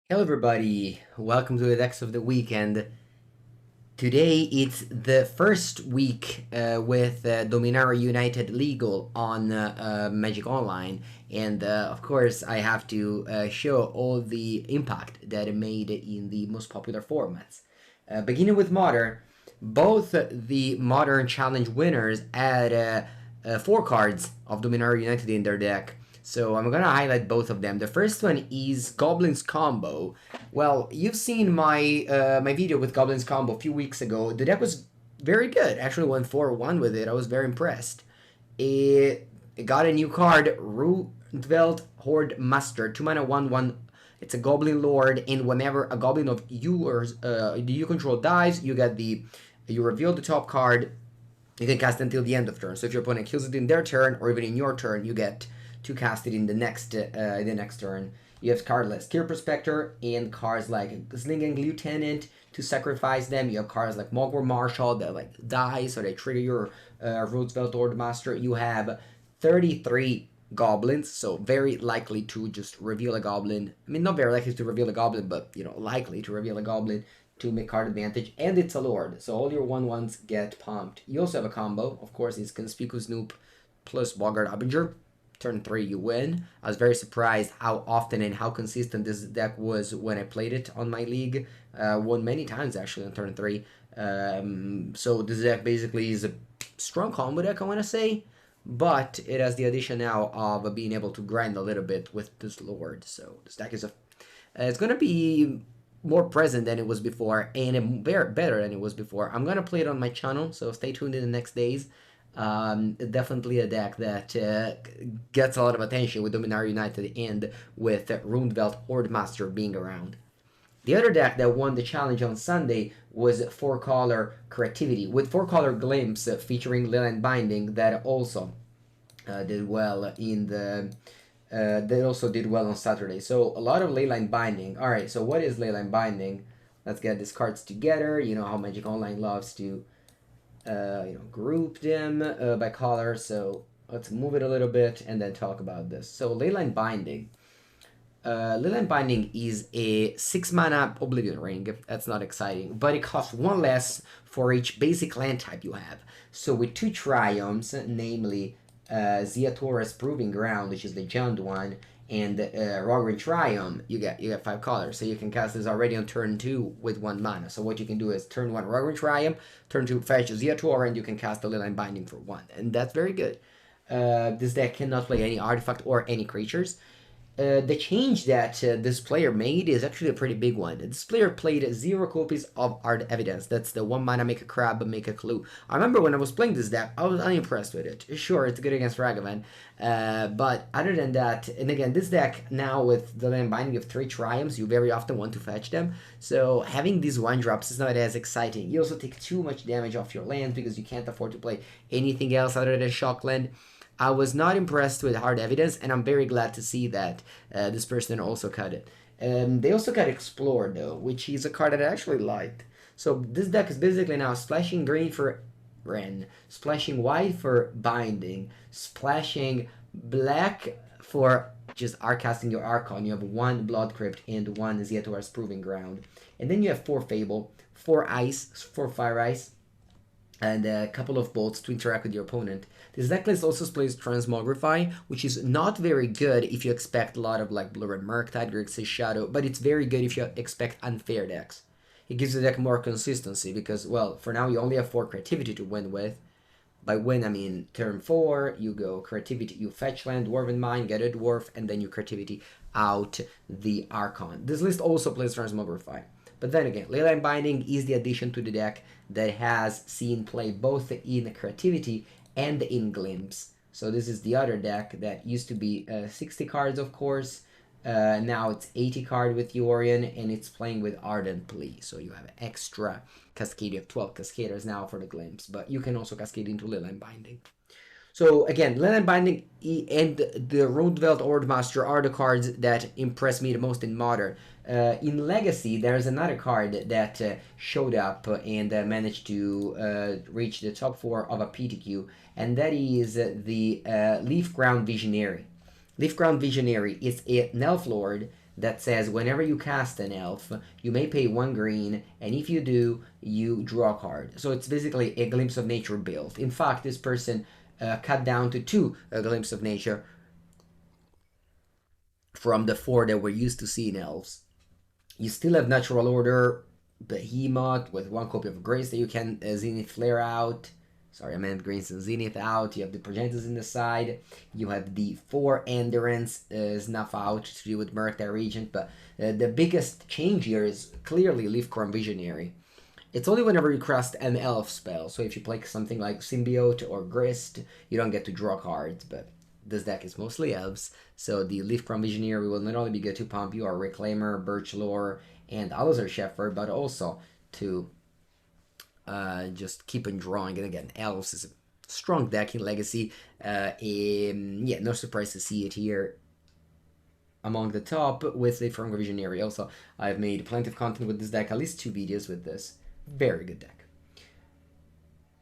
Hello everybody, welcome to the Decks of the Weekend. Today it's the first week with Dominaria United Legal on Magic Online, and of course I have to show all the impact that it made in the most popular formats. Beginning with Modern, both the Modern Challenge winners had 4 cards of Dominaria United in their deck. So I'm gonna highlight both of them. The first one is Goblins Combo. Well, you've seen my video with Goblins Combo a few weeks ago. The deck was very good. Actually went 4-1 with it. I was very impressed. It got a new card, Roosevelt Horde Master, 2 mana 1/1. It's a Goblin Lord, and whenever a Goblin of yours you control dies, you reveal the top card. You can cast until the end of turn. So if your opponent kills it in their turn, or even in your turn, you get to cast it in the next turn. You have cards like Skill Prospector and cards like Slinging Lieutenant to sacrifice them. You have cards like Mogwai Marshal that like die, so they trigger your Roosevelt Lord Master. You have 33 goblins, so very likely to just reveal a goblin. I mean, not very likely to reveal a goblin, but likely to reveal a goblin to make card advantage, and it's a lord, so all your 1/1s get pumped. You also have a combo, of course, it's Conspicuous Snoop plus Bogart Abinger. Turn 3, you win. I was very surprised how often and how consistent this deck was when I played it on my league. Won many times actually on turn 3. So this deck basically is a strong combo deck, I want to say, but it has the addition now of being able to grind a little bit with this lord. So this deck is it's gonna be more present than it was before, and better than it was before. I'm gonna play it on my channel, so stay tuned in the next days. Definitely a deck that gets a lot of attention with Dominaria United and with Roosevelt Horde Master being around. The other deck that won the challenge on Sunday was 4-color Creativity, with 4-color Glimpse featuring Leyline Binding that also did well in the they also did well on Saturday. So a lot of Leyline Binding. All right, so what is Leyline Binding? Let's get these cards together. You know how Magic Online loves to group them by color. So let's move it a little bit and then talk about this. So Leyline Binding. Leyline Binding is a 6-mana Oblivion Ring. That's not exciting, but it costs 1 less for each basic land type you have. So with 2 Triumphs, namely Ziatora's Proving Ground, which is the Jund one, and Rogrin Triumph, you get 5 colors. So you can cast this already on turn 2 with 1 mana. So what you can do is turn 1 Rogrin Triumph, turn 2 fetch Ziatora, and you can cast the Leyline Binding for 1. And that's very good. This deck cannot play any artifact or any creatures. The change that this player made is actually a pretty big one. This player played 0 copies of Art Evidence. That's the 1 mana make a crab, make a clue. I remember when I was playing this deck, I was unimpressed with it. Sure, it's good against Ragavan, but other than that, and again, this deck now with the land binding of 3 Triumphs, you very often want to fetch them. So having these 1-drops is not as exciting. You also take too much damage off your lands because you can't afford to play anything else other than Shockland. I was not impressed with Hard Evidence, and I'm very glad to see that this person also cut it. They also got Explore, though, which is a card that I actually liked. So this deck is basically now splashing green for Ren, splashing white for Binding, splashing black for just casting your Archon. You have 1 Blood Crypt and 1 Ziatora's Proving Ground. And then you have 4 Fable, 4 Ice, 4 Fire Ice, and a couple of bolts to interact with your opponent. This decklist also plays Transmogrify, which is not very good if you expect a lot of like Blue Red Murktide, Grixis Shadow, but it's very good if you expect unfair decks. It gives the deck more consistency because, well, for now you only have 4 Creativity to win with. By win, I mean turn 4, you go Creativity, you fetch land, Dwarven Mine, get a Dwarf, and then you Creativity out the Archon. This list also plays Transmogrify. But then again, Leyline Binding is the addition to the deck that has seen play both in Creativity and in Glimpse. So this is the other deck that used to be 60 cards, of course. Now it's 80 card with Yorion, and it's playing with Ardent Plea. So you have extra Cascade. You have 12 Cascaders now for the Glimpse, but you can also Cascade into Leyline Binding. So again, Leyline Binding and the Roosevelt Horde Master are the cards that impress me the most in Modern. In Legacy, there's another card that showed up and managed to reach the top 4 of a PTQ, and that is the Leaf Ground Visionary. Leaf Ground Visionary is an Elf Lord that says whenever you cast an elf, you may pay 1 green, and if you do, you draw a card. So it's basically a Glimpse of Nature build. In fact, this person cut down to 2 Glimpse of Nature from the 4 that we're used to seeing elves. You still have Natural Order, Behemoth with 1 copy of Grace that you can Zenith Flare out. Sorry, I meant Grace and Zenith out. You have the Progenitors in the side. You have the 4 Endurance Snuff out to do with Murktide Regent. But the biggest change here is clearly Leafcrown Visionary. It's only whenever you cast an elf spell. So if you play something like Symbiote or Grist, you don't get to draw cards. But this deck is mostly elves. So the Leafcrown Visionary will not only be good to pump you our Reclaimer, Birchlore, and Alazar Shepherd, but also to just keep on drawing. And again, elves is a strong deck in Legacy. Yeah, no surprise to see it here among the top with the Leafcrown Visionary. Also, I've made plenty of content with this deck, at least 2 videos with this. Very good deck.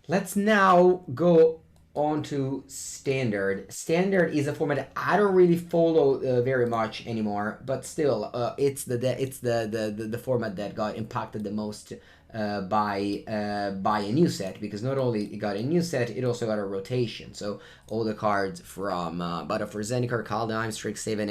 Let's now go on to Standard. Standard is a format I don't really follow very much anymore, but still, it's the format that got impacted the most by a new set, because not only it got a new set, it also got a rotation. So all the cards from Battle for Zendikar, Kaldheim, Strixhaven,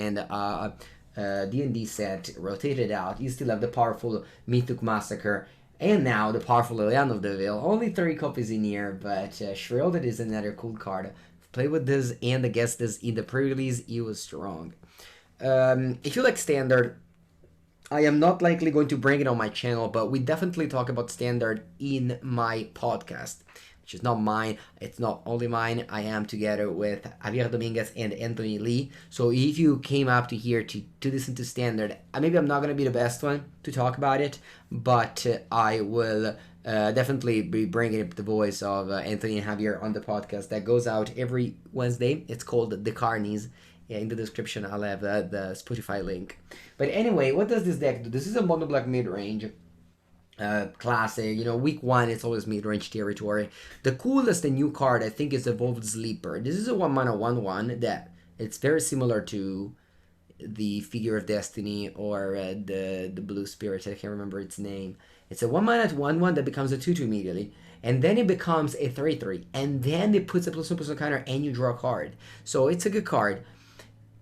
and D&D set rotated out. You still have the powerful Mythic Massacre, and now the powerful Liliana of the Veil. Only 30 copies in here, but Shrouded is another cool card. Play with this and against this in the pre-release, it was strong. If you like Standard, I am not likely going to bring it on my channel, but we definitely talk about Standard in my podcast, which is not mine. It's not only mine. I am together with Javier Dominguez and Anthony Lee. So if you came up to here to listen to Standard, maybe I'm not going to be the best one to talk about it, but I will definitely be bringing up the voice of Anthony and Javier on the podcast that goes out every Wednesday. It's called The Carnies. Yeah, in the description I'll have the Spotify link. But anyway, what does this deck do? This is a mono black mid-range. Classic, week 1 it's always mid-range territory. The coolest and new card I think is Evolved Sleeper. This is a 1-mana 1/1 that it's very similar to the Figure of Destiny or the Blue Spirit. I can't remember its name. It's a 1-mana 1/1 that becomes a 2/2 immediately, and then it becomes a 3/3, and then it puts a +1/+1 counter and you draw a card. So it's a good card.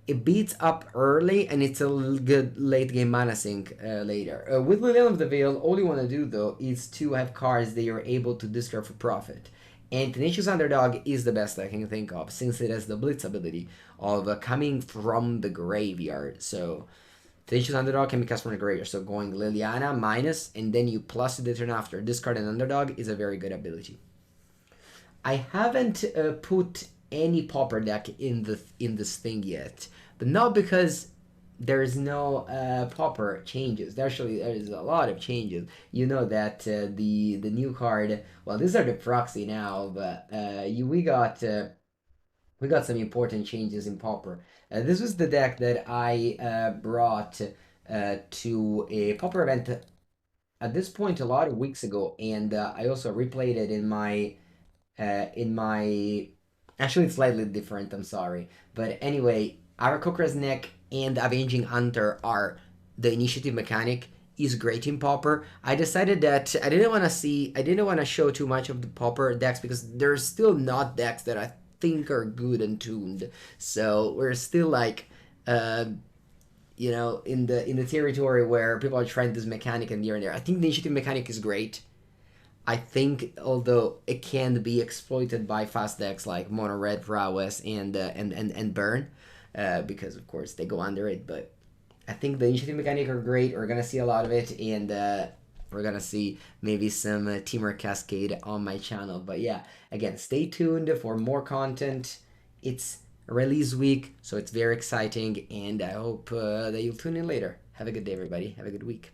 It beats up early, and it's a good late game mana sink later. With Liliana of the Veil, all you want to do though is to have cards that you're able to discard for profit. And Tenacious Underdog is the best I can think of, since it has the Blitz ability of coming from the graveyard. So Tenacious Underdog can be cast from the graveyard. So going Liliana minus, and then you plus the turn after. Discard an Underdog is a very good ability. I haven't put any Pauper deck in this thing yet, but not because there's no Pauper changes. There's a lot of changes. You know that the new card. Well, these are the proxy now, but we got some important changes in Pauper. This was the deck that I brought to a Pauper event at this point a lot of weeks ago, and I also replayed it in my actually it's slightly different, I'm sorry, but anyway, Aarakocra's Neck and Avenging Hunter are the initiative mechanic is great in Pauper. I decided that I didn't want to show too much of the Pauper decks because there's still not decks that I think are good and tuned, so we're still like in the territory where people are trying this mechanic and here and there. I think the initiative mechanic is great. I think, although it can be exploited by fast decks like Mono Red, Prowess, and Burn, because of course they go under it. But I think the initiative mechanic are great. We're gonna see a lot of it, and we're gonna see maybe some Teamwork Cascade on my channel. But yeah, again, stay tuned for more content. It's release week, so it's very exciting, and I hope that you'll tune in later. Have a good day, everybody. Have a good week.